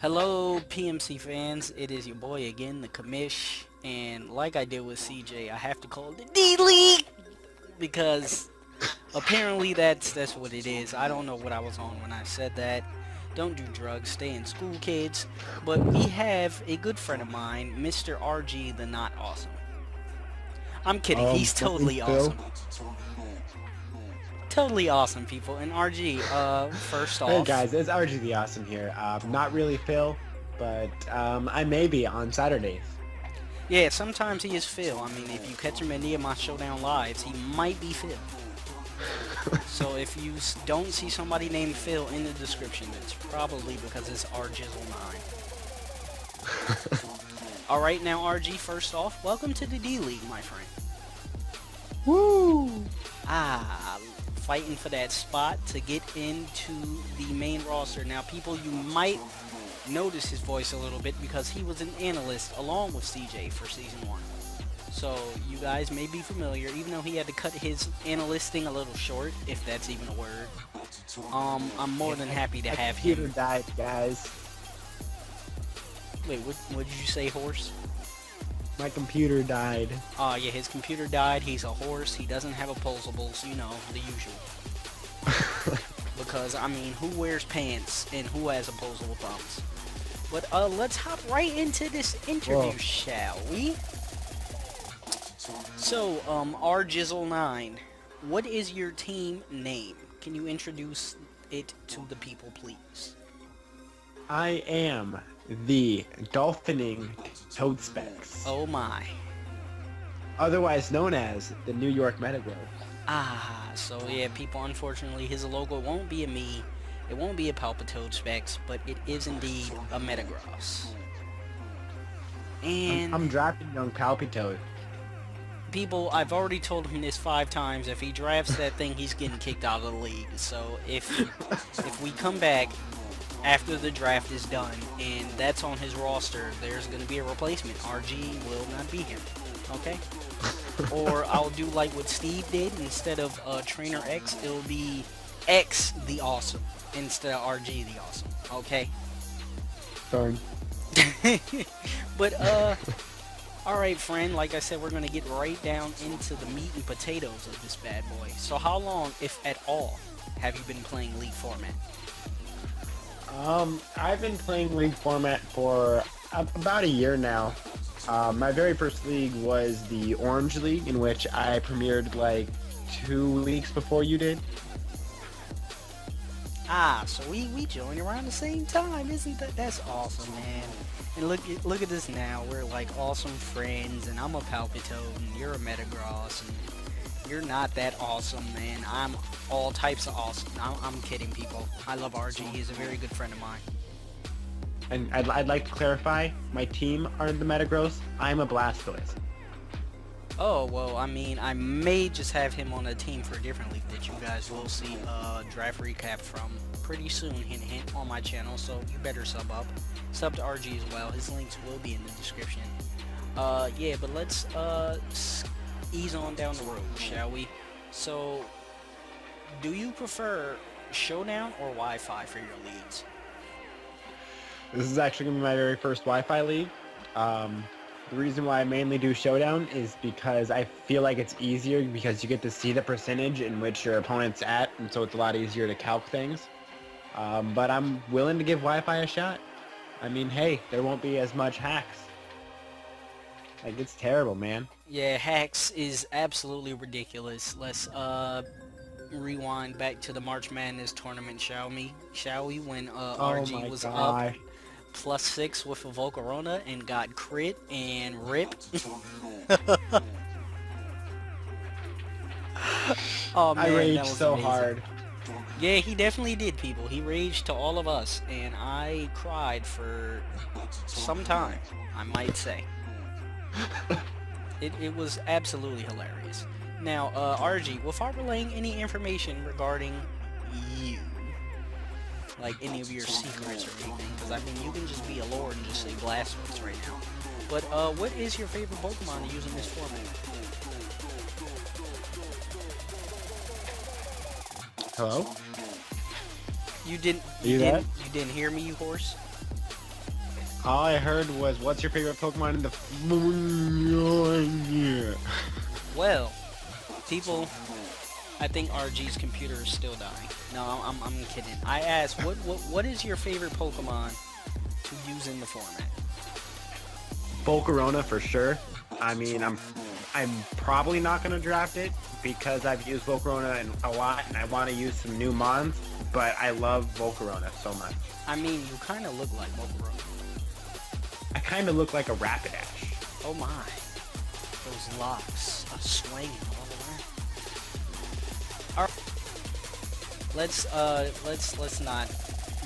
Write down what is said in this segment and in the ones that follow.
Hello, PMC fans. It is your boy again, the Commish, and like I did with CJ, I have to call it the D League because apparently that's what it is. I don't know what I was on when I said that. Don't do drugs, stay in school, kids. But we have a good friend of mine, Mr. RG, the not awesome. I'm kidding. He's Morning, totally Phil. awesome. Totally awesome, people. And RG, first Hey off, guys, it's RG the Awesome here. Not really Phil, but I may be on Saturdays. yeah, sometimes he is Phil. I mean, if you catch him in any of my Showdown lives, he might be Phil. So if you don't see somebody named Phil in the description, it's probably because it's RGizzle9. Alright, now RG, first off, welcome to the D League, my friend. Woo! Fighting for that spot to get into the main roster. Now, people, you might notice his voice a little bit because he was an analyst along with CJ for Season 1. So, you guys may be familiar, even though he had to cut his analysting a little short, if that's even a word. I'm more than happy to have Computer him. died, guys. Wait, what did you say, horse? My computer died. Yeah, his computer died, he's a horse, he doesn't have opposables, you know, the usual. Because, I mean, who wears pants and who has opposable thumbs? But, let's hop right into this interview, Whoa. shall we? So, RGizzle9, what is your team name? Can you introduce it to the people, please? I am the Dolphining Jspeckz, Oh my. otherwise known as the New York Metagross. So yeah, people, unfortunately, his logo won't be a me, it won't be a Jspeckz, but it is indeed a Metagross. And I'm drafting young Palpitoad. people, I've already told him this 5 times. If he drafts that thing, he's getting kicked out of the league. So if we come back after the draft is done and that's on his roster, there's going to be a replacement. RG will not be here. Okay? Or I'll do like what Steve did. Instead of Trainer X, it'll be X the Awesome instead of RG the Awesome. Okay? Darn. But, alright, friend, like I said, we're going to get right down into the meat and potatoes of this bad boy. So how long, if at all, have you been playing League format? I've been playing League format for about a year now. My very first league was the Orange League, in which I premiered like 2 weeks before you did. So we joined around the same time, isn't that's awesome, man. And look at this now, we're like awesome friends, and I'm a Palpitoad, and you're a Metagross, and you're not that awesome, man. I'm all types of awesome. I'm kidding, people. I love RG, he's a very good friend of mine. And I'd like to clarify, my team are the Metagross. I'm a Blastoise. Oh, well, I mean, I may just have him on a team for a different league that you guys will see a draft recap from pretty soon, hint hint, on my channel, so you better sub up. Sub to RG as well, his links will be in the description. Yeah, but let's, ease on down the road, shall we? So, do you prefer Showdown or Wi-Fi for your leagues? This is actually going to be my very first Wi-Fi league. The reason why I mainly do Showdown is because I feel like it's easier because you get to see the percentage in which your opponent's at, and so it's a lot easier to calc things. But I'm willing to give Wi-Fi a shot. I mean, hey, there won't be as much hacks. Like, it's terrible, man. Yeah, hacks is absolutely ridiculous. Let's, rewind back to the March Madness tournament, shall we? When, RG was up +6 with a Volcarona and got crit and rip. Oh man, I raged that was so amazing. hard. Yeah, he definitely did, people. He raged to all of us, and I cried for some time, I might say. It was absolutely hilarious. Now, RG, without relaying any information regarding you, like any of your secrets or anything, because I mean, you can just be a lord and just say Blastoise right now. But, what is your favorite Pokemon to use in this format? Hello? You didn't hear me, you horse? All I heard was, "What's your favorite Pokemon in the?" Well, people, I think RG's computer is still dying. No, I'm kidding. I asked, what is your favorite Pokemon to use in the format? Volcarona for sure. I mean, I'm probably not gonna draft it because I've used Volcarona a lot, and I want to use some new mons. But I love Volcarona so much. I mean, you kind of look like Metagross. I kind of look like a Rapidash. Oh my, those locks are swinging all around. All right. Let's not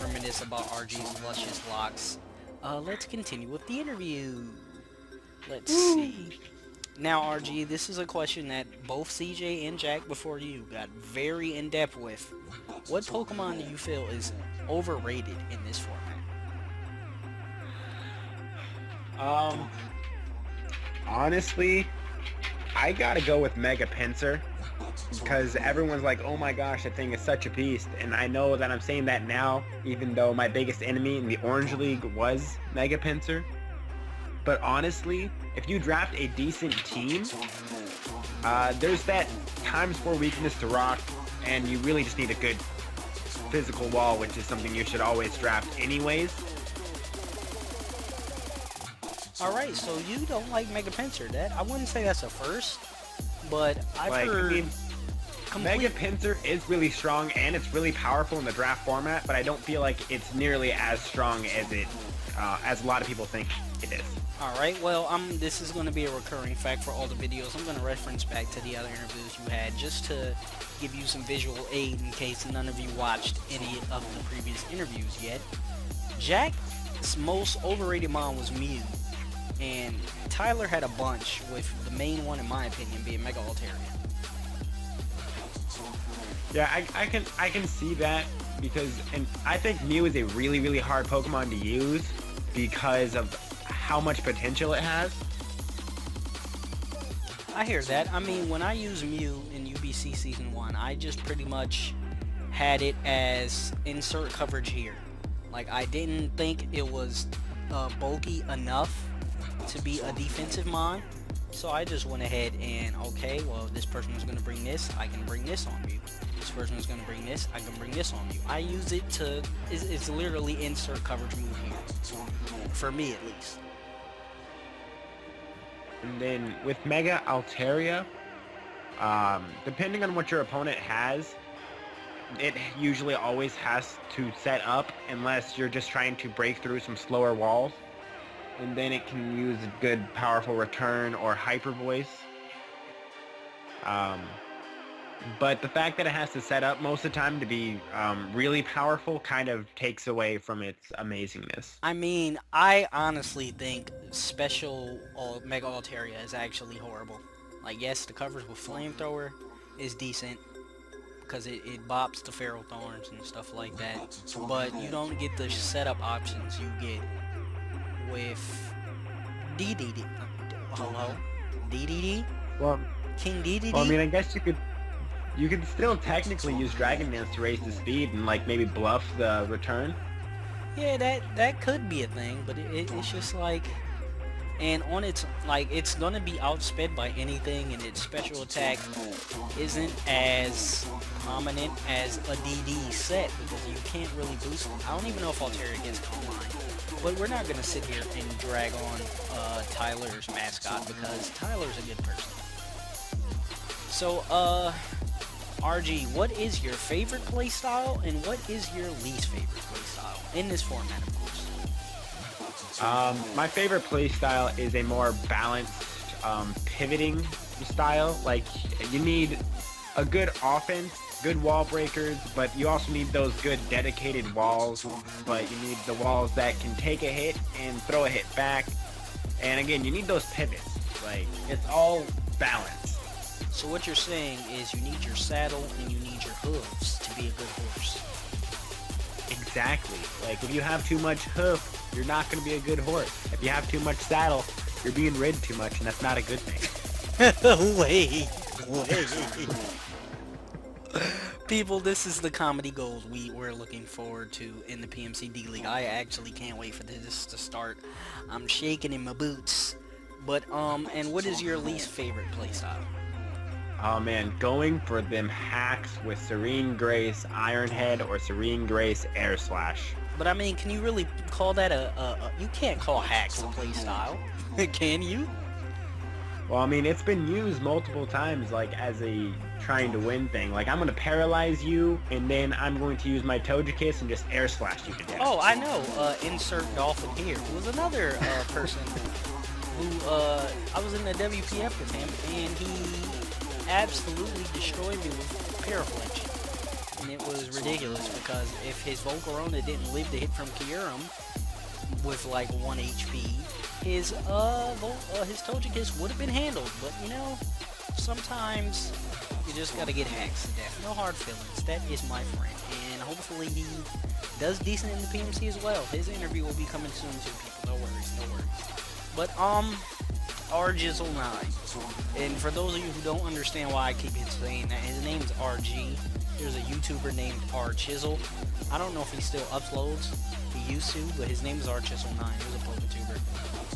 reminisce about RG's luscious locks. Let's continue with the interview. Let's see. Now, RG, this is a question that both CJ and Jack before you got very in-depth with. What Pokemon do you feel is overrated in this format? Honestly, I gotta go with Mega Pinsir because everyone's like, "Oh my gosh, that thing is such a beast," and I know that I'm saying that now, even though my biggest enemy in the Orange League was Mega Pinsir. But honestly, if you draft a decent team, there's that ×4 weakness to rock, and you really just need a good physical wall, which is something you should always draft anyways. Alright, so you don't like Mega Pinsir. That I wouldn't say that's a first, but I've heard... Mega Pinsir is really strong, and it's really powerful in the draft format, but I don't feel like it's nearly as strong as as a lot of people think it is. Alright, well, this is going to be a recurring fact for all the videos. I'm going to reference back to the other interviews you had just to give you some visual aid in case none of you watched any of the previous interviews yet. Jack's most overrated mon was Mew, and Tyler had a bunch, with the main one, in my opinion, being Mega Altaria. Yeah, I can see that because, and I think Mew is a really, really hard Pokemon to use because of how much potential it has. I hear that. I mean, when I use Mew in UBC Season 1, I just pretty much had it as insert coverage here. Like, I didn't think it was bulky enough to be a defensive mon, so I just went ahead and, okay, well, this person was going to bring this, I can bring this on you. This person was going to bring this, I can bring this on you. I use it to, it's literally insert coverage move here, for me at least. And then with Mega Altaria, depending on what your opponent has, it usually always has to set up unless you're just trying to break through some slower walls. And then it can use a good powerful return or hyper voice. But the fact that it has to set up most of the time to be really powerful kind of takes away from its amazingness. I mean, I honestly think special Mega Altaria is actually horrible. Like, yes, the coverage with Flamethrower is decent because it bops the Feral Thorns and stuff like that. But you don't get the setup options you get with DDD. Hello? DDD? Well, King DDD? Well, I mean, I guess you could still technically use Dragon Dance to raise the speed and like maybe bluff the return. Yeah, that could be a thing, but it's just like, and on its, like, it's gonna be outsped by anything, and its special attack isn't as prominent as a DD set because you can't really boost it. I don't even know if Altaria gets online, but we're not gonna sit here and drag on Tyler's mascot because Tyler's a good person. So, RG, what is your favorite playstyle and what is your least favorite playstyle in this format, of course? My favorite playstyle is a more balanced pivoting style. Like, you need a good offense, good wall breakers, but you also need those good dedicated walls. But you need the walls that can take a hit and throw a hit back. And again, you need those pivots. Like, it's all balanced. So what you're saying is you need your saddle and you need your hooves to be a good horse. Exactly. Like, if you have too much hoof, you're not going to be a good horse. If you have too much saddle, you're being ridden too much, and that's not a good thing. Wait. People, this is the comedy gold we're looking forward to in the PMC D League. I actually can't wait for this to start. I'm shaking in my boots. But, and what is your least favorite playstyle? Oh man, going for them hacks with Serene Grace, Iron Head, or Serene Grace Air Slash. But I mean, can you really call that you can't call hacks a playstyle, can you? Well, I mean, it's been used multiple times, like, as a trying to win thing. Like, I'm going to paralyze you, and then I'm going to use my Togekiss and just Air Slash you to death. Oh, I know. Insert Dolphin here, who was another person who, I was in the WPF with him, and he absolutely destroyed me with Paraflinch. And it was ridiculous, because if his Volcarona didn't live to hit from Kyurem with, like, 1 HP, his Togekiss would have been handled, but you know, sometimes you just gotta get hacks to death. No hard feelings. That is my friend, and hopefully he does decent in the PMC as well. His interview will be coming soon too, people. No worries, no worries. But RJizzle9, and for those of you who don't understand why I keep saying that, his name's RG. There's a YouTuber named RChizzle. I don't know if he still uploads. He used to, but his name is RChizzle9. He was a PokeTuber.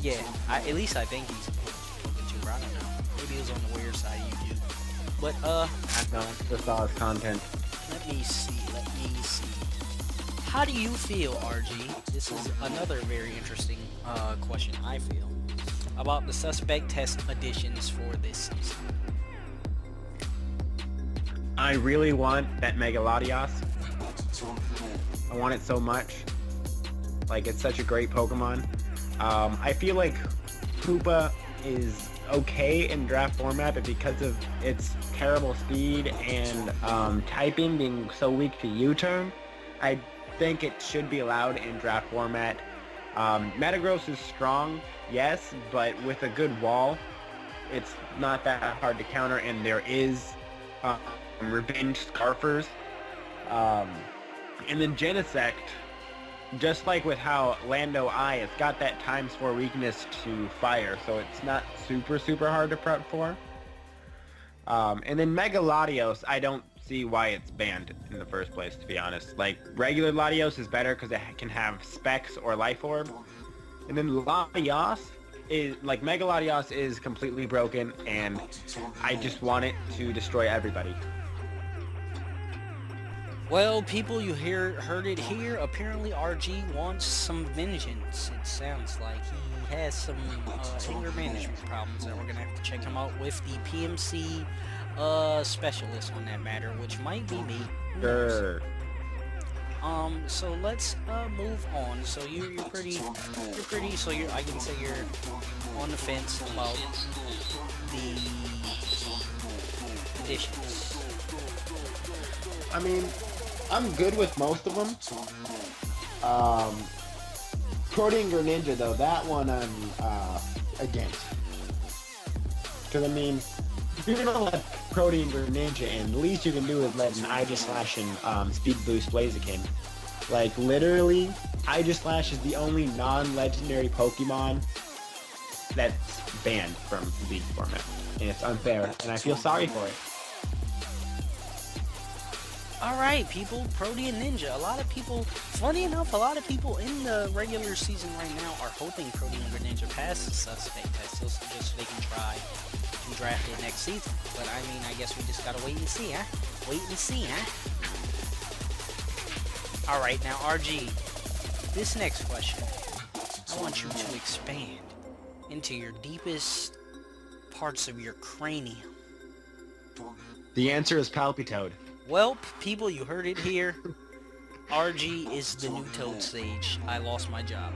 Yeah, at least I think he's a PokeTuber. I don't know. Maybe he was on the weird side of YouTube. But, I know, just saw his content. Let me see. How do you feel, RG? This is another very interesting question, I feel, about the Suspect Test additions for this season. I really want that Mega Latios. I want it so much. Like, it's such a great Pokemon. I feel like Koopa is okay in draft format, but because of its terrible speed and typing being so weak to U-turn, I think it should be allowed in draft format. Metagross is strong, yes, but with a good wall, it's not that hard to counter, and there is Revenge Scarfers. And then Genesect, just like with how Lando I, it's got that ×4 weakness to fire, so it's not super hard to prep for. And then Mega Latios, I don't see why it's banned in the first place, to be honest. Like, regular Latios is better because it can have Jspeckz or Life Orb. And then Latios is, like, Mega Latios is completely broken, and I just want it to destroy everybody. Well, people, you heard it here. Apparently, RG wants some vengeance. It sounds like he has some anger management problems, and we're gonna have to check him out with the PMC specialist on that matter, which might be me. Sure. So let's move on. So you're pretty. So I can say you're on the fence about the additions. I mean, I'm good with most of them. Protein Greninja, though, that one I'm against. Because, I mean, if you're going to let Protein Greninja in, the least you can do is let an Aegislash and Speed Boost Blaziken. Like, literally, Aegislash is the only non-legendary Pokemon that's banned from League format. And it's unfair, and I feel sorry for it. Alright, people, Protean Ninja. A lot of people, funny enough, a lot of people in the regular season right now are hoping Protean Greninja passes the Suspect Test just so they can try to draft it next season. But I mean, I guess we just gotta wait and see, huh? Wait and see, huh? Alright, now RG, this next question, I want you to expand into your deepest parts of your cranium. The answer is Palpitoad. Well, people, you heard it here. RG is the new Toad Sage. I lost my job.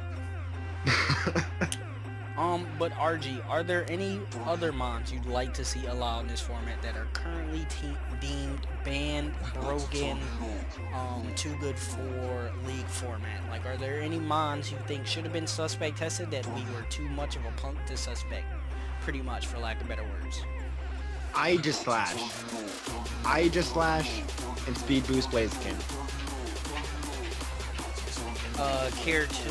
But RG, are there any other mons you'd like to see allowed in this format that are currently deemed banned, broken, too good for League format? Like, are there any mons you think should have been Suspect tested that we were too much of a punk to suspect? Pretty much, for lack of better words. Aegislash, and Speed Boost Blaziken. Care to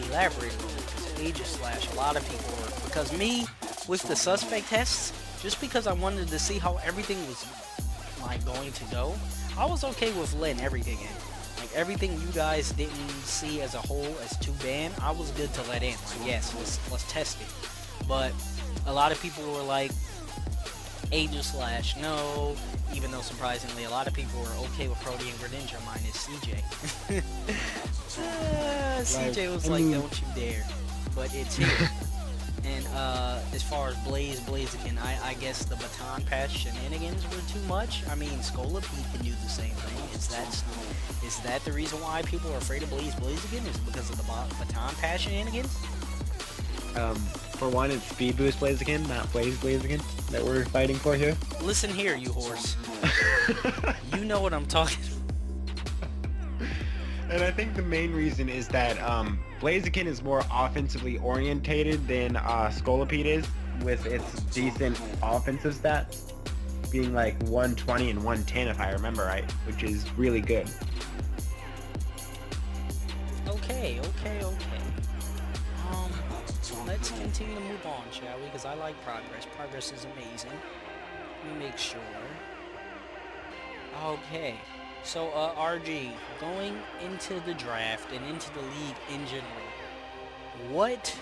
elaborate a little bit? Because Aegislash, a lot of people were, because me, with the Suspect tests, just because I wanted to see how everything was like going to go, I was okay with letting everything in. Like everything you guys didn't see as a whole as too bad, I was good to let in. Like yes, let's test it. But a lot of people were like Aegis / no, even though surprisingly a lot of people were okay with Protean Greninja minus CJ. CJ was like, don't you dare. But it's here. And as far as Blaziken, I guess the baton pass shenanigans were too much. I mean, Scolipede can do the same thing. Is that the reason why people are afraid of Blaziken? Is because of the baton pass shenanigans? For one, it's Speed Boost Blaziken, not Blaziken that we're fighting for here. Listen here, you horse. You know what I'm talking about. And I think the main reason is that Blaziken is more offensively orientated than Scolipede is, with its decent offensive stats being like 120 and 110 if I remember right, which is really good. Okay. Let's continue to move on, shall we? Because I like progress. Progress is amazing. Let me make sure. Okay. So, RG, going into the draft and into the league in general, what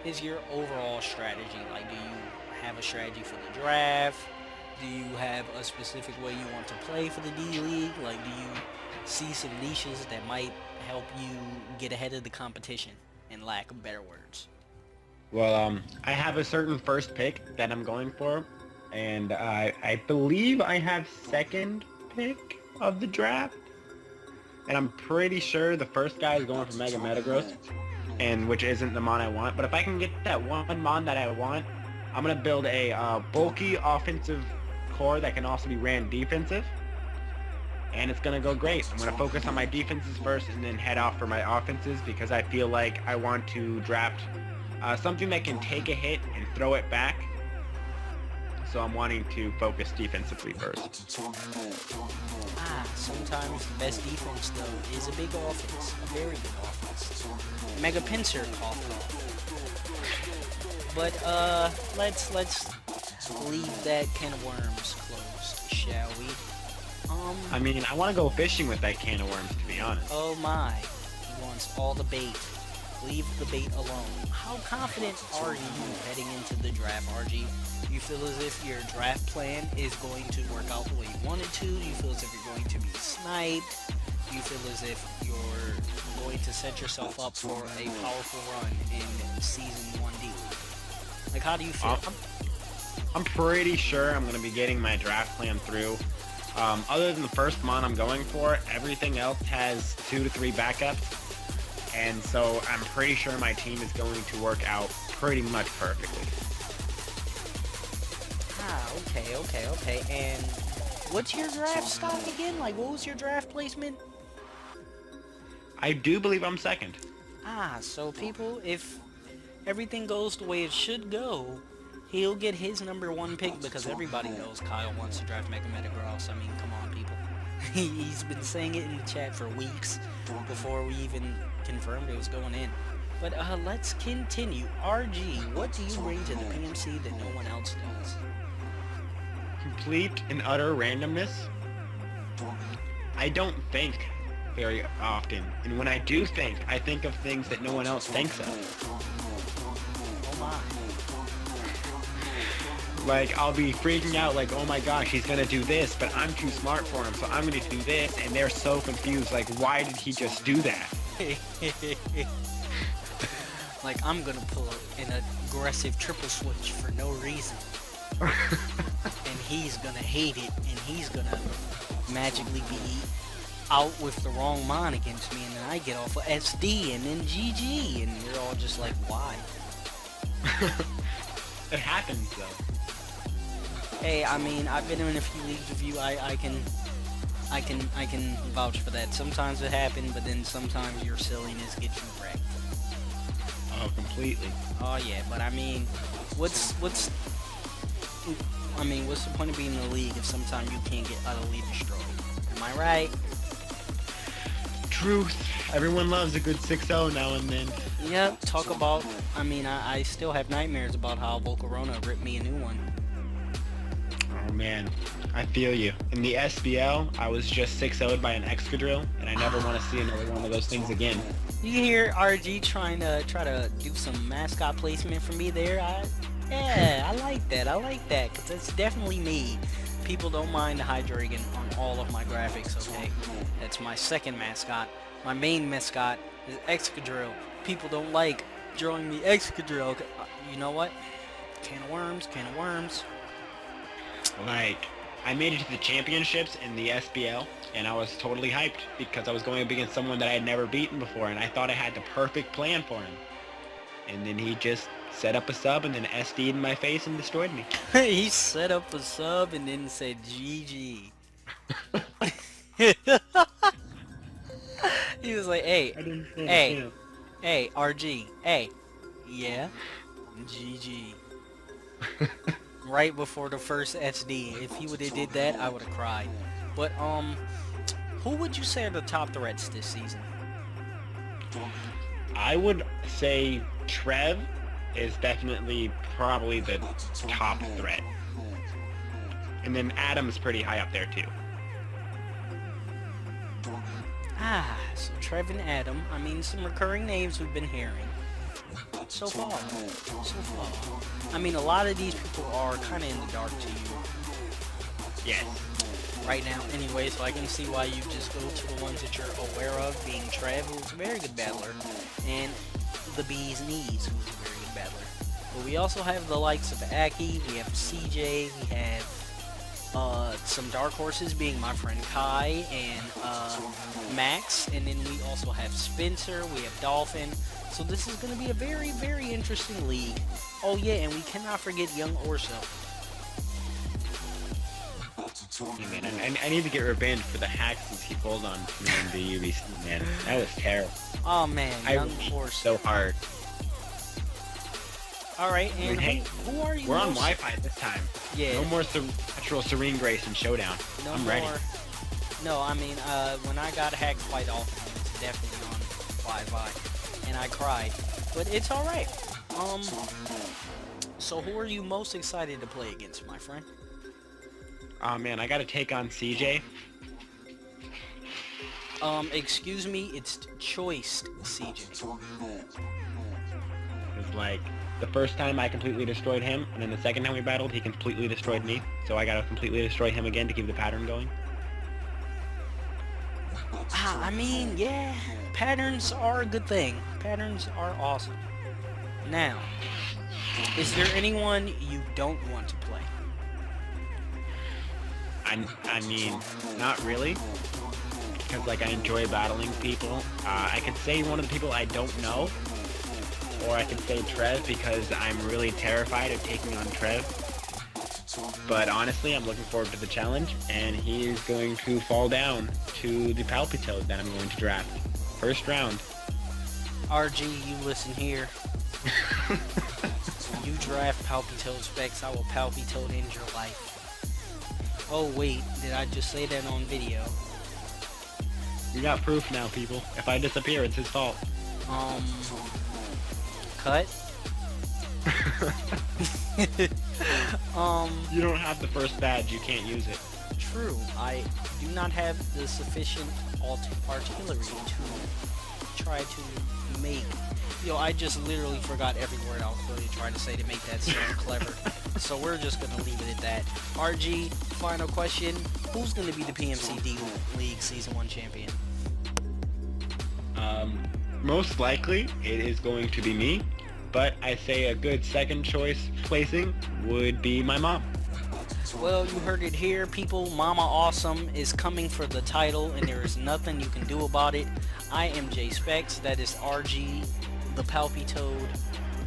is your overall strategy? Like, do you have a strategy for the draft? Do you have a specific way you want to play for the D-League? Like, do you see some niches that might help you get ahead of the competition, in lack of better words? Well, I have a certain first pick that I'm going for, and I believe I have second pick of the draft, and I'm pretty sure the first guy is going for Mega Metagross, and which isn't the mon I want. But if I can get that one mon that I want, I'm gonna build a bulky offensive core that can also be ran defensive, and it's gonna go great. I'm gonna focus on my defenses first and then head off for my offenses, because I feel like I want to draft something that can take a hit and throw it back. So I'm wanting to focus defensively first. Sometimes the best defense though is a big offense, a very good offense. Mega Pincer cough. But let's leave that can of worms closed, shall we? I mean, I want to go fishing with that can of worms, to be honest. Oh my, he wants all the bait. Leave the bait alone. How confident are you heading into the draft, RG? Do you feel as if your draft plan is going to work out the way you want it to? Do you feel as if you're going to be sniped? Do you feel as if you're going to set yourself up for a powerful run in Season 1D? Like, how do you feel? I'm pretty sure I'm going to be getting my draft plan through. Other than the first mon I'm going for, everything else has 2 to 3 backups. And so I'm pretty sure my team is going to work out pretty much perfectly. Okay. And what's your draft stock again? Like, what was your draft placement? I do believe I'm second. So people, if everything goes the way it should go, he'll get his #1 pick, because everybody knows Kyle wants to draft Mega Metagross. I mean, come on, people. He's been saying it in the chat for weeks before we even confirmed it was going in. But let's continue. RG, what do you bring to the PMC that no one else does? Complete and utter randomness. I don't think very often, and when I do think, I think of things that no one else thinks of. Oh my. Like, I'll be freaking out like, oh my gosh, he's gonna do this, but I'm too smart for him, so I'm gonna do this, and they're so confused, like, why did he just do that? Like, I'm gonna pull an aggressive triple switch for no reason. And he's gonna hate it, and he's gonna magically be out with the wrong mon against me, and then I get off of SD, and then GG, and you're all just like, why? It happens, though. Hey, I mean, I've been in a few leagues with you. I can vouch for that. Sometimes it happens, but then sometimes your silliness gets you wrecked. Oh, completely. Oh yeah, but I mean, what's the point of being in the league if sometimes you can't get utterly destroyed? Am I right? Truth. Everyone loves a good 6-0 now and then. Yep. Talk about. I mean, I still have nightmares about how Volcarona ripped me a new one. Oh man, I feel you. In the SBL, I was just 6-0'd by an Excadrill, and I never want to see another one of those things again. You hear RG try to do some mascot placement for me there? Yeah, I like that. I like that because that's definitely me. People don't mind the Hydreigon on all of my graphics. Okay, that's my second mascot. My main mascot is Excadrill. People don't like drawing the Excadrill. You know what? Can of worms. Can of worms. Like, I made it to the championships in the SBL, and I was totally hyped because I was going up against someone that I had never beaten before, and I thought I had the perfect plan for him. And then he just set up a sub and then SD'd in my face and destroyed me. He set up a sub and then said GG. He was like, hey, RG, hey, yeah, GG. Right before the first SD. If he would have did that, I would have cried. But, who would you say are the top threats this season? I would say Trev is definitely probably the top threat. And then Adam's pretty high up there too. So Trev and Adam, I mean, some recurring names we've been hearing. So far. I mean, a lot of these people are kind of in the dark to you. Yes. Right now, anyway, so I can see why you just go to the ones that you're aware of, being Trev, who's a very good battler, and the Bee's Knees, who's a very good battler. But we also have the likes of Aki, we have CJ, we have some dark horses being my friend Kai and Max, and then we also have Spencer, we have Dolphin. So this is going to be a very, very interesting league. Oh yeah, and we cannot forget young Orso. Yeah, man, I need to get revenge for the hacks he pulled on me in the UBC, man. That was terrible. Oh man, young Orso. So hard. Alright, and who are you? We're on Wi-Fi this time. Yeah. No more natural Serene Grace and Showdown. I'm ready. No, I mean, when I got hacked quite often, it was definitely on Wi-Fi. And I cried. But it's alright. So who are you most excited to play against, my friend? Oh man, I gotta take on CJ. Excuse me, it's choiced CJ. It's like, the first time I completely destroyed him, and then the second time we battled, he completely destroyed me. So I gotta completely destroy him again to keep the pattern going. I mean, yeah, patterns are a good thing. Patterns are awesome. Now, is there anyone you don't want to play? I mean, not really. Because, like, I enjoy battling people. I could say one of the people I don't know. Or I could say Trev, because I'm really terrified of taking on Trev. But honestly, I'm looking forward to the challenge, and he is going to fall down to the Palpitoad that I'm going to draft. First round. RG, you listen here. You draft Palpitoad Specs, I will Palpitoad end your life. Oh wait, did I just say that on video? You got proof now, people. If I disappear, it's his fault. Cut? You don't have the first badge, you can't use it. True, I do not have the sufficient artillery to try to make... Yo, I just literally forgot every word I was going to try to say to make that sound clever. So we're just going to leave it at that. RG, final question. Who's going to be the PMCD League Season 1 champion? Most likely, it is going to be me. But I say a good second choice placing would be my mom. Well, you heard it here, people. Mama Awesome is coming for the title, and there is nothing you can do about it. I am Jspeckz. That is RG, the Palpitoad,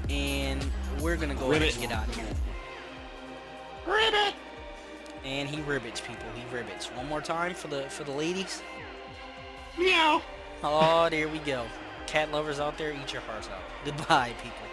and we're gonna go ahead and get out of here. Ribbit! And he ribbits, people. He ribbits. One more time for the ladies. Meow. Oh, there we go. Cat lovers out there, eat your hearts out. Goodbye, people.